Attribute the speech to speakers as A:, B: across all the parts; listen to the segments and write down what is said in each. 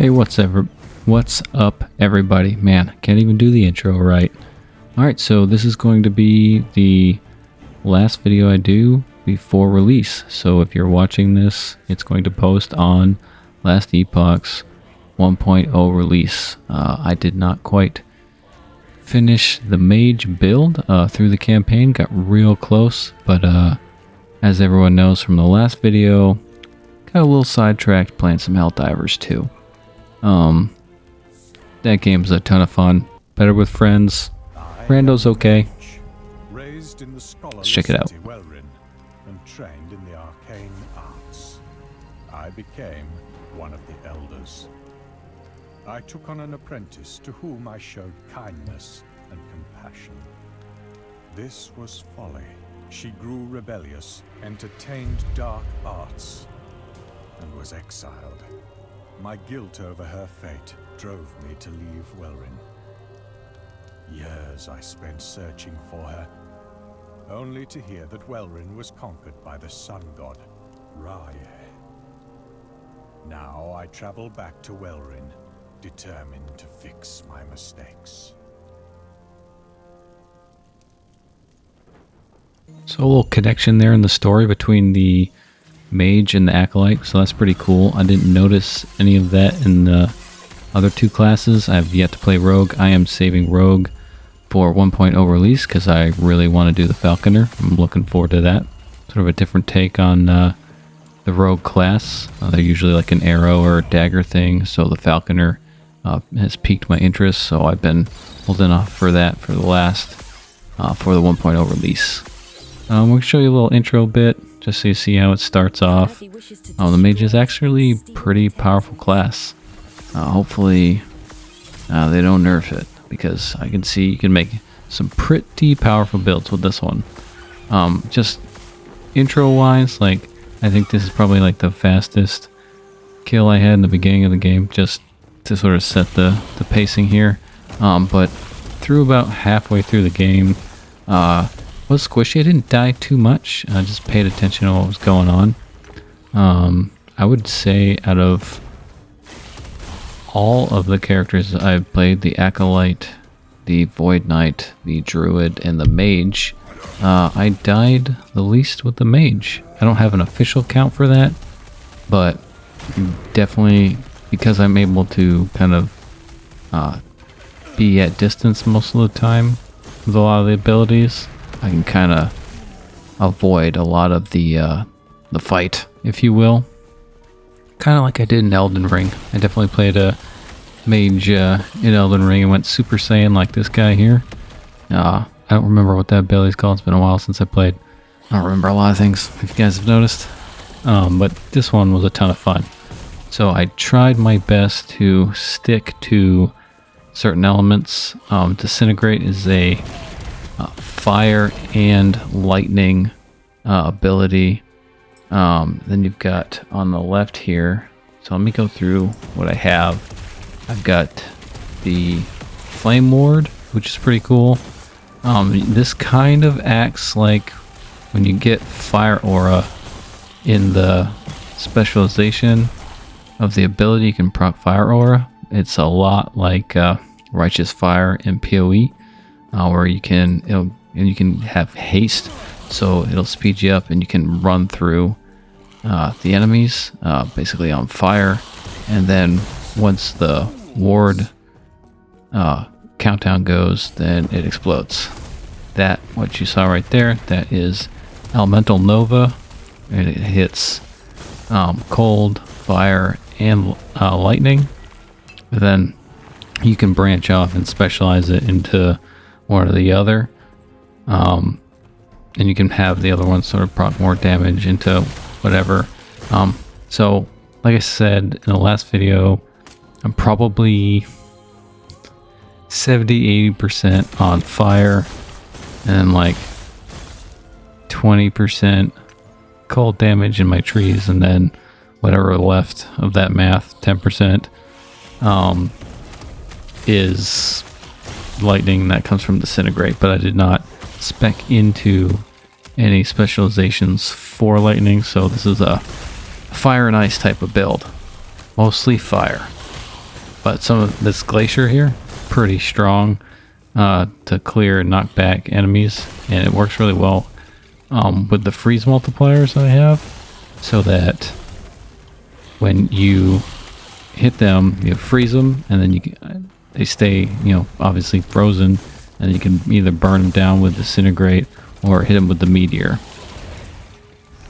A: Hey, what's up, everybody? Man, can't even do the intro right. Alright, so this is going to be the last video I do before release. So if you're watching this, it's going to post on last Epoch's 1.0 release. I did not quite finish the Mage build through the campaign, got real close, but as everyone knows from the last video, got a little sidetracked playing some Helldivers too. That game's a ton of fun. Better with friends. Rando's okay. Let's check it out.
B: And trained in the arcane arts. I became one of the elders. I took on an apprentice to whom I showed kindness and compassion. This was folly. She grew rebellious, entertained dark arts, and was exiled. My guilt over her fate drove me to leave Welrin. Years I spent searching for her, only to hear that Welrin was conquered by the sun god, Rye. Now I travel back to Welrin, determined to fix my mistakes.
A: So a little connection there in the story between the Mage and the Acolyte, so that's pretty cool. I didn't notice any of that in the other two classes. I've yet to play Rogue. I am saving Rogue for 1.0 release because I really want to do the Falconer. I'm looking forward to that. Sort of a different take on the Rogue class. They're usually like an arrow or a dagger thing, so the Falconer has piqued my interest, so I've been holding off for that for the last, for the 1.0 release. We'll show you a little intro bit, just so you see how it starts off. The Mage is actually a pretty powerful class. Hopefully they don't nerf it, because I can see you can make some pretty powerful builds with this one. Just intro wise, like, I think this is probably like the fastest kill I had in the beginning of the game, just to sort of set the pacing here. But through about halfway through the game, was squishy. I didn't die too much. I just paid attention to what was going on. I would say out of all of the characters I've played, the Acolyte, the Void Knight, the Druid, and the Mage, I died the least with the Mage. I don't have an official count for that, but definitely because I'm able to kind of be at distance most of the time with a lot of the abilities, I can kind of avoid a lot of the fight, if you will. Kind of like I did in Elden Ring. I definitely played a Mage in Elden Ring and went Super Saiyan like this guy here. I don't remember what that ability's called. It's been a while since I played. I don't remember a lot of things, if you guys have noticed. But this one was a ton of fun. So I tried my best to stick to certain elements. Disintegrate is a fire and lightning ability. Then you've got on the left here, so let me go through what I have. I've got the Flame Ward, which is pretty cool. This kind of acts like when you get Fire Aura in the specialization of the ability, you can proc Fire Aura. It's a lot like Righteous Fire in PoE, where you can have haste, so it'll speed you up and you can run through the enemies basically on fire, and then once the ward countdown goes, then it explodes. That, what you saw right there, that is Elemental Nova, and it hits cold, fire, and lightning. And then you can branch off and specialize it into one or the other, and you can have the other one sort of proc more damage into whatever. So like I said in the last video, I'm probably 70-80% on fire and like 20% cold damage in my trees, and then whatever left of that math, 10%, is lightning that comes from disintegrate. But I did not spec into any specializations for lightning, so this is a fire and ice type of build, mostly fire. But some of this glacier here, pretty strong to clear and knock back enemies, and it works really well with the freeze multipliers I have, so that when you hit them, you freeze them, and then they stay, obviously frozen, and you can either burn them down with disintegrate or hit them with the meteor.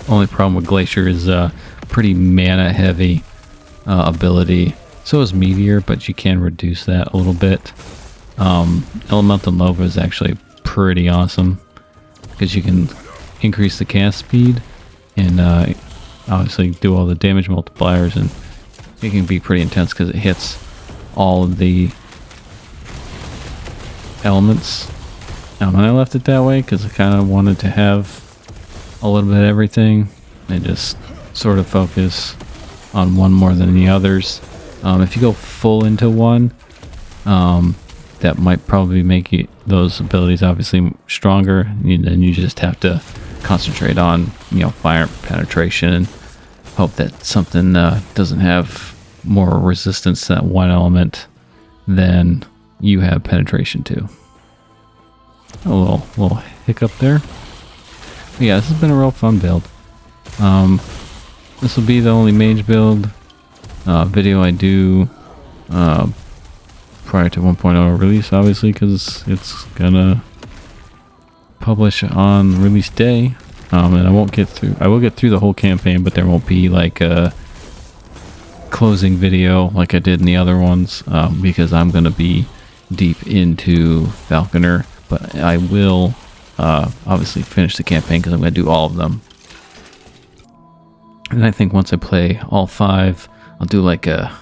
A: Only problem with glacier is pretty mana heavy ability. So is meteor, but you can reduce that a little bit. Elemental Nova is actually pretty awesome because you can increase the cast speed and obviously do all the damage multipliers, and it can be pretty intense because it hits all of the elements. And I left it that way because I kind of wanted to have a little bit of everything and just sort of focus on one more than the others. If you go full into one, that might probably make those abilities obviously stronger, and you just have to concentrate on fire penetration and hope that something doesn't have more resistance to that one element than you have penetration to. A little hiccup there. But yeah, this has been a real fun build. This will be the only mage build video I do prior to 1.0 release, obviously, because it's gonna publish on release day. And I will get through the whole campaign, but there won't be like a closing video like I did in the other ones, because I'm gonna be deep into Falconer. But I will obviously finish the campaign because I'm gonna do all of them. And I think once I play all 5, I'll do like a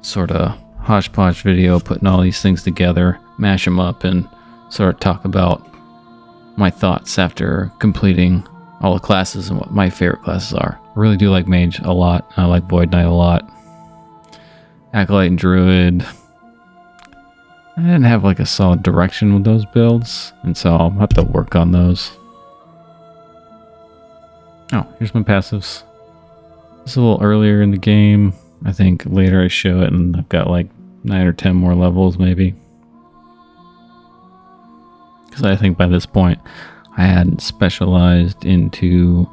A: sort of hodgepodge video, putting all these things together, mash them up, and sort of talk about my thoughts after completing all the classes and what my favorite classes are. I really do like Mage a lot. I like Void Knight a lot. Acolyte and Druid. I didn't have like a solid direction with those builds, and so I'll have to work on those. Oh, here's my passives. It's a little earlier in the game. I think later I show it, and I've got like 9 or 10 more levels maybe. Because I think by this point I hadn't specialized into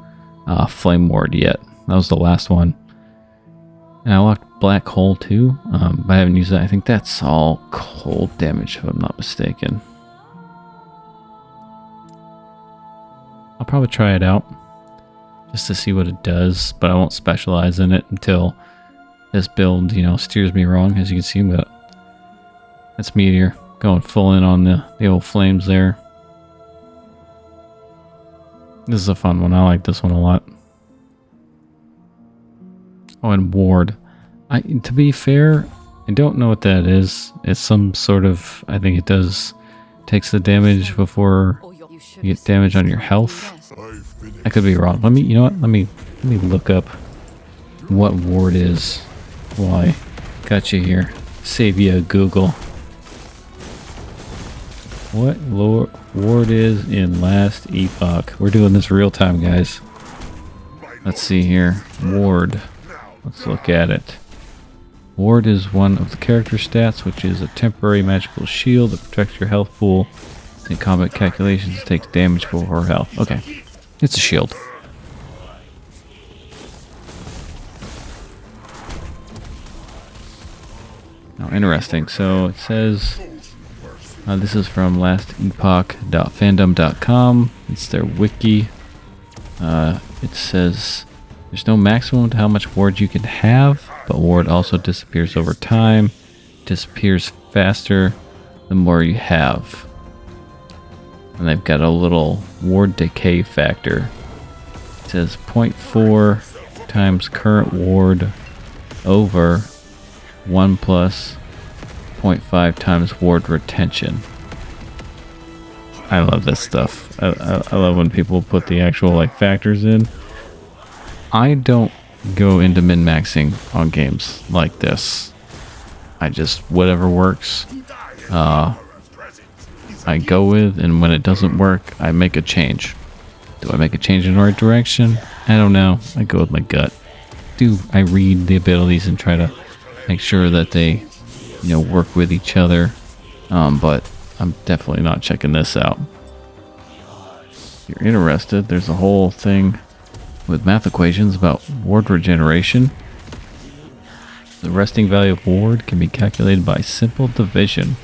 A: Flame Ward yet. That was the last one. And I locked Black Hole too, but I haven't used that. I think that's all cold damage if I'm not mistaken. I'll probably try it out just to see what it does, but I won't specialize in it until this build, steers me wrong, as you can see. But that's Meteor going full in on the old flames there. This is a fun one. I like this one a lot. Oh, and Ward. To be fair, I don't know what that is. It's some sort of, I think it takes the damage before you get damage on your health. I could be wrong. Let me look up what Ward is. Why? Got you here. Save you a Google. What Ward is in last Epoch. We're doing this real time, guys. Let's see here. Ward. Let's look at it. Ward is one of the character stats, which is a temporary magical shield that protects your health pool. In combat calculations, it takes damage for health. Okay. It's a shield. Now, interesting. So it says, this is from lastepoch.fandom.com. It's their wiki. It says there's no maximum to how much ward you can have, but ward also disappears over time. Disappears faster the more you have. And they've got a little ward decay factor. It says 0.4 times current ward over 1 plus 0.5 times ward retention. I love this stuff. I love when people put the actual factors in. I don't go into min-maxing on games like this. I just, whatever works, I go with, and when it doesn't work, I make a change. Do I make a change in the right direction? I don't know. I go with my gut. I read the abilities and try to make sure that they work with each other. But I'm definitely not checking this out. If you're interested, there's a whole thing with math equations about ward regeneration. The resting value of ward can be calculated by simple division.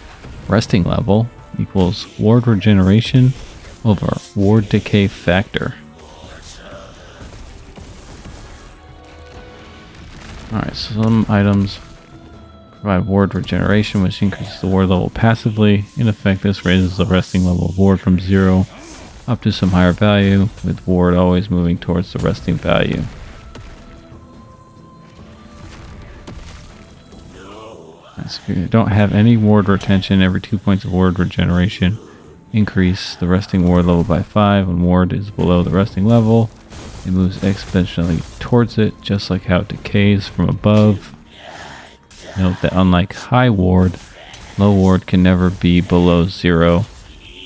A: Resting level equals ward regeneration over ward decay factor. Alright, so some items provide ward regeneration, which increases the ward level passively. In effect, this raises the resting level of ward from 0 up to some higher value, with ward always moving towards the resting value. So if you don't have any ward retention, every 2 points of ward regeneration increase the resting ward level by 5. When ward is below the resting level, it moves exponentially towards it, just like how it decays from above. Note that unlike high ward, low ward can never be below 0,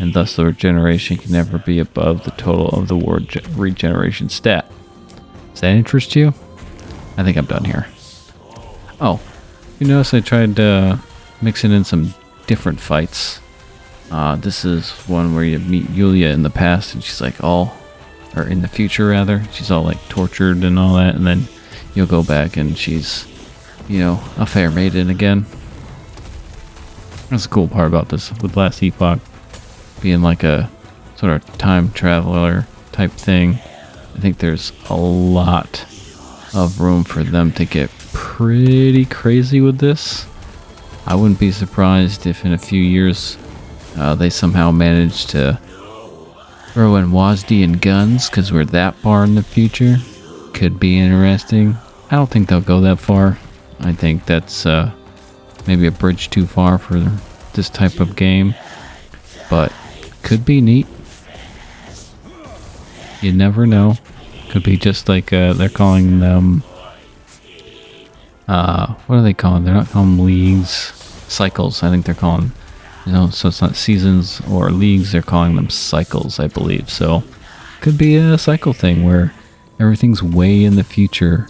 A: and thus the regeneration can never be above the total of the ward regeneration stat. Does that interest you? I think I'm done here. Oh, you notice I tried mixing in some different fights. This is one where you meet Yulia in the past, and she's like or in the future rather, she's all like tortured and all that, and then you'll go back and she's, a fair maiden again. That's the cool part about this with Last Epoch being like a sort of time traveler type thing. I think there's a lot of room for them to get pretty crazy with this. I wouldn't be surprised if in a few years they somehow manage to throw in WASD and guns, because we're that far in the future. Could be interesting. I don't think they'll go that far. I think that's maybe a bridge too far for this type of game, but could be neat. You never know. Could be just like they're calling them what are they calling? They're not calling them leagues, cycles. I think they're calling, so it's not seasons or leagues, they're calling them cycles, I believe. So could be a cycle thing where everything's way in the future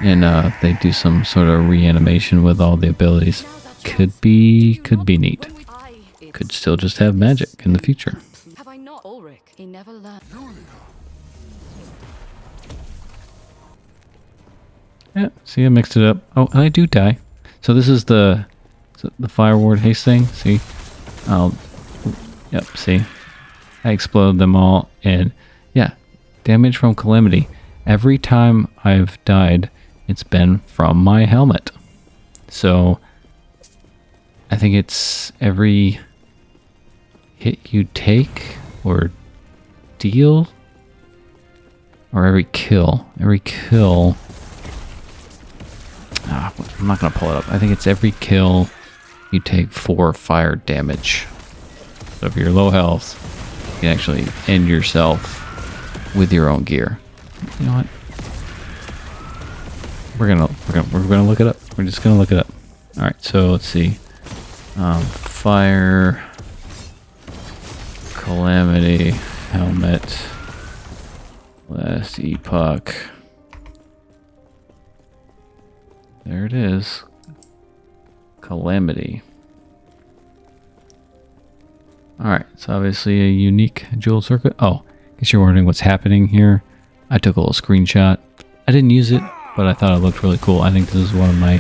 A: and they do some sort of reanimation with all the abilities. Could be neat. Could still just have magic in the future.
C: Have I not, Ulrich? He never learned.
A: Yeah, see, I mixed it up. Oh, and I do die. So this is the fire ward haste thing. See? Yep, see? I exploded them all, and yeah, damage from calamity. Every time I've died, it's been from my helmet. So I think it's every hit you take or deal, or every kill. Every kill. I'm not going to pull it up. I think it's every kill you take 4 fire damage. So if you're low health, you can actually end yourself with your own gear. You know what? We're gonna look it up. We're just gonna look it up. All right. So let's see. Fire, calamity, helmet, Last Epoch. There it is. Calamity. Alright, it's obviously a unique jewel circuit. Oh, I guess you're wondering what's happening here. I took a little screenshot. I didn't use it, but I thought it looked really cool. I think this is one of my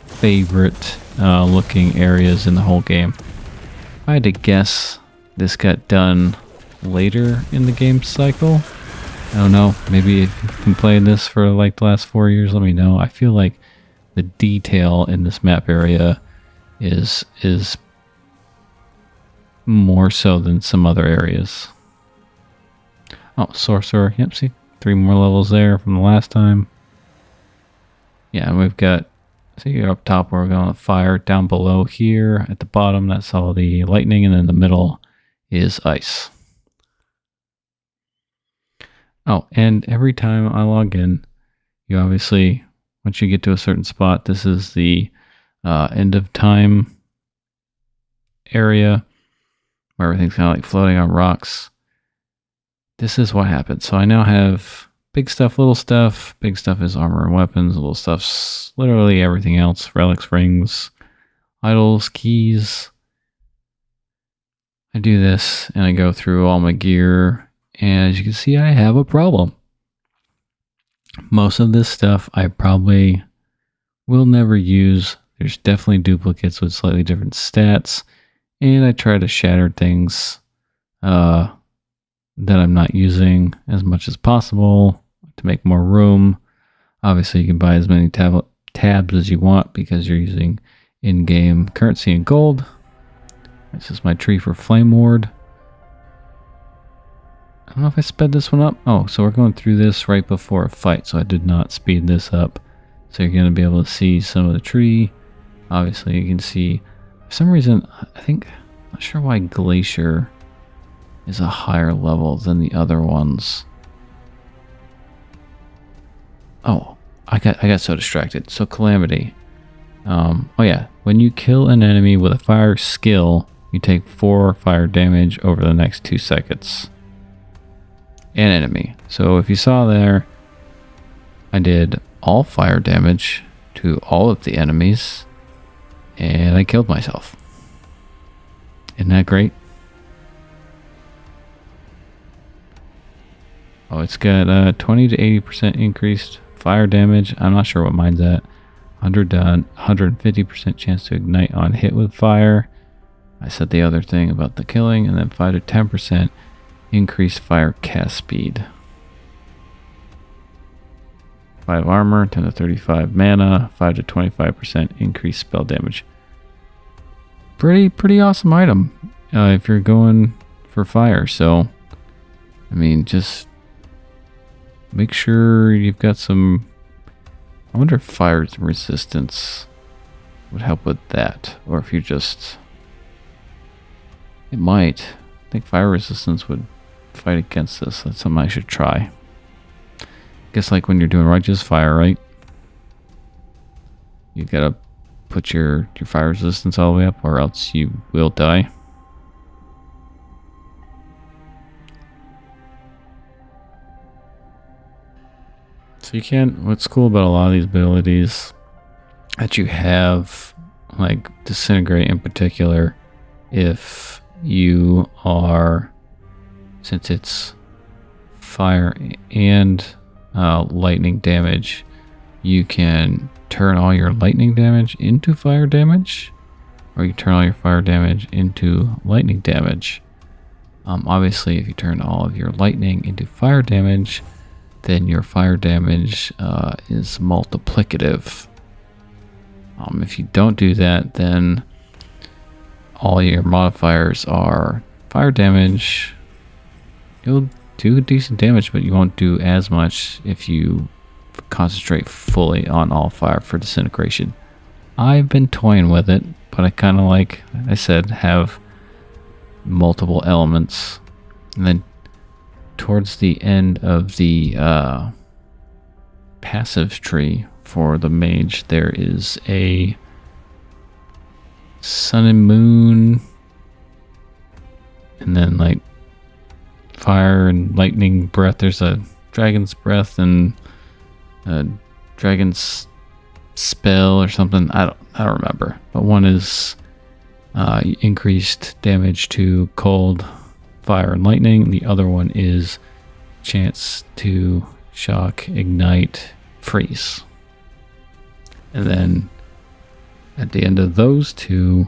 A: favorite looking areas in the whole game. If I had to guess, this got done later in the game cycle. I don't know. Maybe if you've been playing this for like the last 4 years, let me know. I feel like the detail in this map area is more so than some other areas. Oh, sorcerer. Yep, see? 3 more levels there from the last time. Yeah, and we've got, see, up top we're going with fire. Down below here at the bottom, that's all the lightning, and then the middle is ice. Oh, and every time I log in, you obviously, once you get to a certain spot, this is the end of time area where everything's kind of like floating on rocks. This is what happens. So I now have big stuff, little stuff. Big stuff is armor and weapons. Little stuff's literally everything else. Relics, rings, idols, keys. I do this and I go through all my gear, and as you can see, I have a problem. Most of this stuff I probably will never use. There's definitely duplicates with slightly different stats, and I try to shatter things that I'm not using as much as possible to make more room. Obviously, you can buy as many tabs as you want because you're using in-game currency and gold. This is my tree for Flame Ward. I don't know if I sped this one up. Oh, so we're going through this right before a fight, so I did not speed this up. So you're going to be able to see some of the tree. Obviously, you can see, for some reason, I'm not sure why Glacier is a higher level than the other ones. Oh, I got so distracted. So Calamity. Oh yeah, when you kill an enemy with a fire skill, you take 4 fire damage over the next 2 seconds. An enemy. So if you saw there, I did all fire damage to all of the enemies, and I killed myself. Isn't that great? Oh, it's got 20 to 80% increased fire damage. I'm not sure what mine's at. 100 to 150% chance to ignite on hit with fire. I said the other thing about the killing, and then 5 to 10% increased fire cast speed. 5 armor, 10 to 35 mana, 5 to 25% increased spell damage. Pretty awesome item if you're going for fire. So, I mean, just make sure you've got some. I wonder if fire resistance would help with that, or if you just. It might. I think fire resistance would fight against this. That's something I should try. Guess like when you're doing righteous fire, right? You gotta put your fire resistance all the way up, or else you will die. So you can. What's cool about a lot of these abilities that you have, like disintegrate in particular, if you are, since it's fire and lightning damage, you can turn all your lightning damage into fire damage, or you turn all your fire damage into lightning damage. Obviously, if you turn all of your lightning into fire damage, then your fire damage is multiplicative. If you don't do that, then all your modifiers are fire damage. You'll do decent damage, but you won't do as much if you concentrate fully on all fire for disintegration. I've been toying with it, but I kind of, like I said, have multiple elements. And then towards the end of the passive tree for the mage, there is a sun and moon, and then like fire and lightning breath. There's a dragon's breath and a dragon's spell or something. I don't remember, but one is increased damage to cold, fire, and lightning. The other one is chance to shock, ignite, freeze. And then at the end of those two,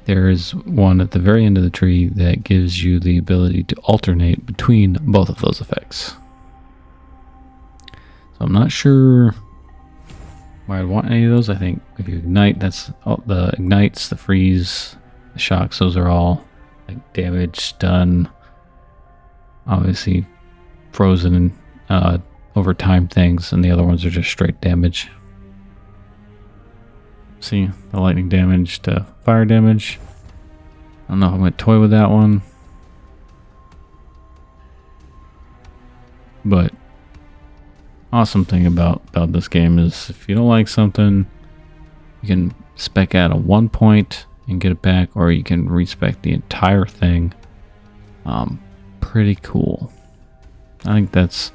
A: there is one at the very end of the tree that gives you the ability to alternate between both of those effects. So I'm not sure why I'd want any of those. I think if you ignite, that's all the ignites, the freeze, the shocks, those are all like damage, stun, obviously frozen and over time things, and the other ones are just straight damage. See the lightning damage to fire damage. I don't know if I'm going to toy with that one, but awesome thing about this game is if you don't like something, you can spec out a 1 point and get it back, or you can respec the entire thing. Pretty cool. I think that's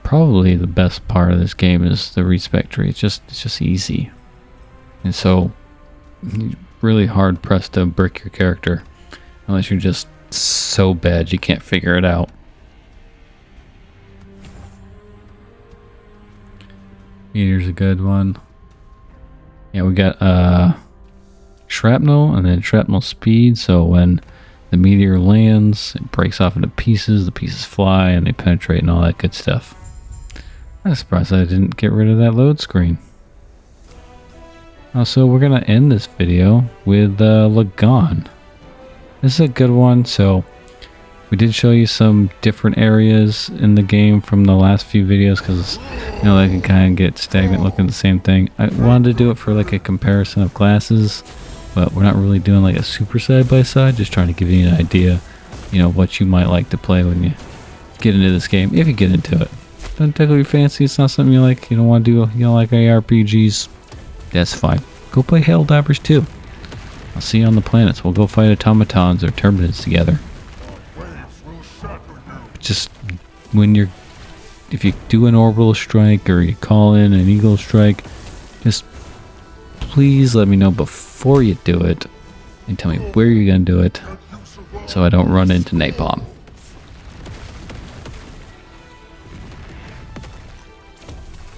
A: probably the best part of this game is the respec tree. It's just easy. And so you're really hard pressed to brick your character unless you're just so bad you can't figure it out. Meteor's a good one. Yeah, we got shrapnel and then shrapnel speed, so when the meteor lands, it breaks off into pieces, the pieces fly and they penetrate and all that good stuff. I'm surprised I didn't get rid of that load screen. So we're gonna end this video with Lagon. This is a good one. So we did show you some different areas in the game from the last few videos because you know they can kind of get stagnant looking at the same thing. I wanted to do it for like a comparison of classes, but we're not really doing like a super side by side, just trying to give you an idea, you know, what you might like to play when you get into this game, if you get into it. Don't tickle your fancy, it's not something you like, you don't want to do, you don't like ARPGs, that's fine. Go play Helldivers too. I'll see you on the planets. We'll go fight automatons or terminids together. Just when you're, if you do an orbital strike or you call in an eagle strike, just please let me know before you do it and tell me where you're gonna do it so I don't run into napalm.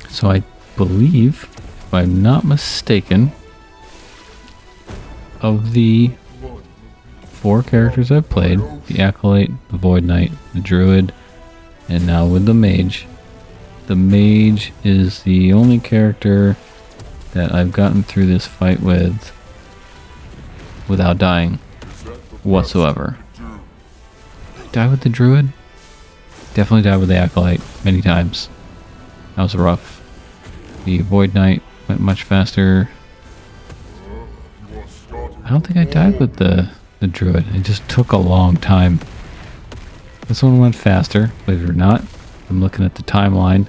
A: So I believe, if I'm not mistaken, of the 4 characters I've played, the Acolyte, the Void Knight, the Druid, and now with the Mage is the only character that I've gotten through this fight with without dying whatsoever. Die with the Druid? Definitely died with the Acolyte many times. That was rough. The Void Knight went much faster. I don't think I died with the Druid. It just took a long time. This one went faster, believe it or not. I'm looking at the timeline.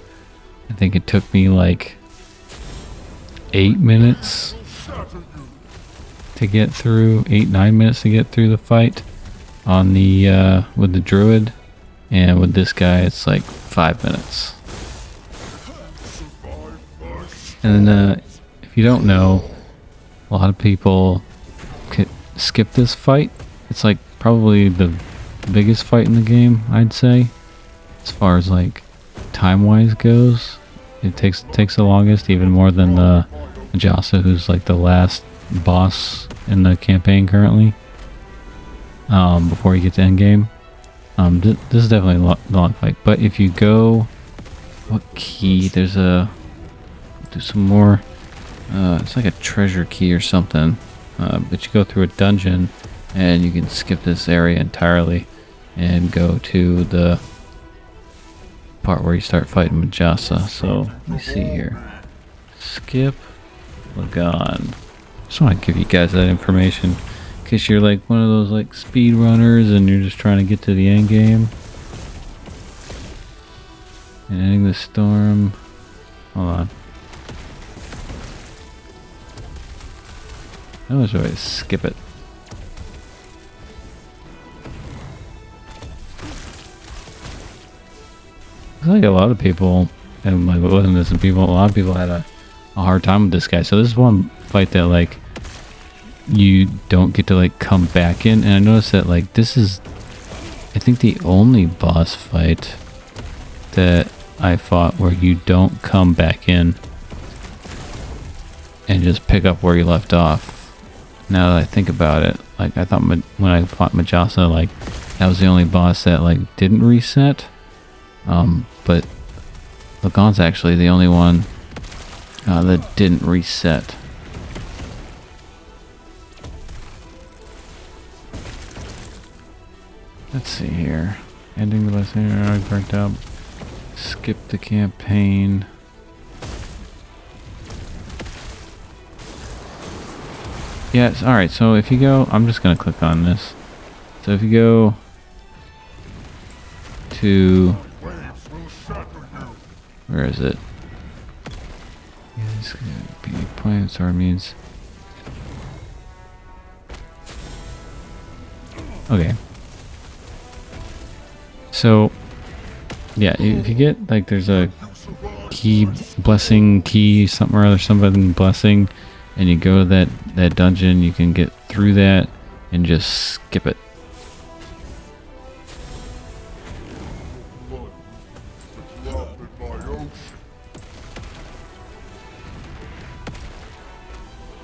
A: I think it took me like 8 minutes to get through, 8-9 minutes to get through the fight on the with the Druid, and with this guy it's like 5 minutes. And then if you don't know, a lot of people skip this fight. It's like probably the biggest fight in the game, I'd say, as far as like time-wise goes. It takes the longest, even more than the Majasa, who's like the last boss in the campaign currently, before you get to endgame. This is definitely a long fight, but if you go, what key, there's a, do some more, it's like a treasure key or something, but you go through a dungeon and you can skip this area entirely and go to the part where you start fighting Majasa. So let me see here. Skip Lagon. Just want to give you guys that information in case you're like one of those like speed runners and you're just trying to get to the end game. And ending the storm. Hold on. I always always skip it. It's like a lot of people, and like it wasn't this, and people, a lot of people had a hard time with this guy. So this is one fight that like you don't get to like come back in, and I noticed that like this is, I think, the only boss fight that I fought where you don't come back in and just pick up where you left off. Now that I think about it, like I thought when I fought Majasa, like that was the only boss that like didn't reset. But Lagon's actually the only one that didn't reset. Let's see here. Ending the last I burnt out. Skip the campaign. Yes, alright, so if you go, I'm just going to click on this. So if you go to, where is it? Yeah, it's going to be planets or means. Okay. So, yeah, if you get, like, there's a key, blessing key, something or other, something blessing. and you go to that dungeon, you can get through that and just skip it.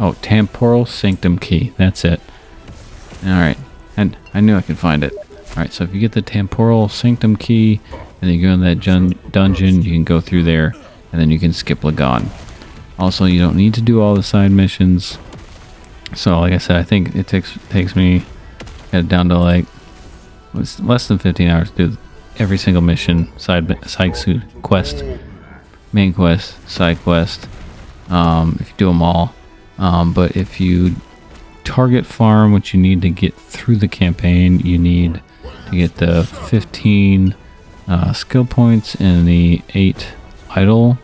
A: Oh, Temporal Sanctum Key. That's it. Alright. And I knew I could find it. Alright, so if you get the Temporal Sanctum Key, and then you go in that dungeon, you can go through there, and then you can skip Lagon. Also, you don't need to do all the side missions. So, like I said, I think it takes me down to like less than 15 hours to do every single mission, side quest, main quest, side quest, if you do them all. But if you target farm, what you need to get through the campaign, you need to get the 15 skill points and the 8 idle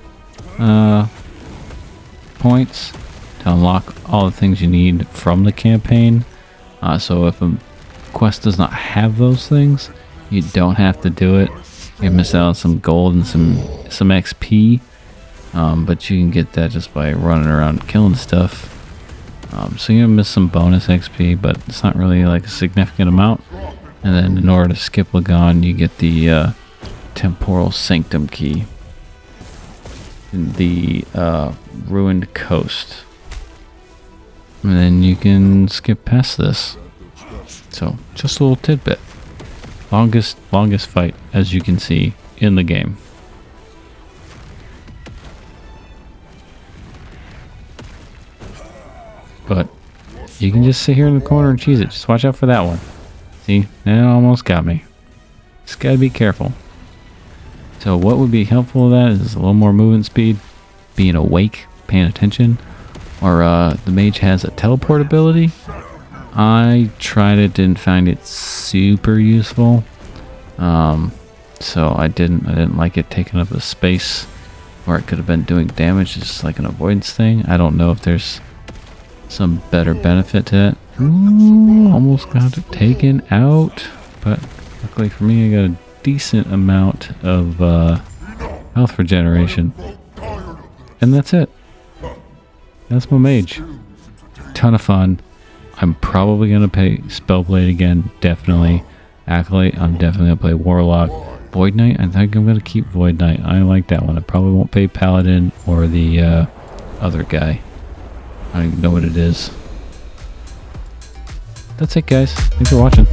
A: points to unlock all the things you need from the campaign. So if a quest does not have those things, you don't have to do it. You miss out on some gold and some XP. But you can get that just by running around killing stuff. So you're gonna miss some bonus XP, but it's not really like a significant amount. And then in order to skip Lagon, you get the Temporal Sanctum Key in the Ruined Coast. And then you can skip past this. So just a little tidbit. Longest fight, as you can see in the game. But you can just sit here in the corner and cheese it. Just watch out for that one. See, that almost got me. Just gotta be careful. So what would be helpful with that is a little more movement speed, being awake, paying attention, or the mage has a teleport ability. I tried it, didn't find it super useful. So I didn't like it taking up the space where it could have been doing damage. It's just like an avoidance thing. I don't know if there's some better benefit to it. Ooh, almost got it taken out, but luckily for me, I got a decent amount of health regeneration, and that's it. That's my mage. Ton of fun. I'm probably gonna play Spellblade again, definitely. Acolyte, I'm definitely gonna play Warlock. Void Knight, I think I'm gonna keep Void Knight. I like that one. I probably won't pay Paladin or the other guy. I don't even know what it is. That's it, guys. Thanks for watching.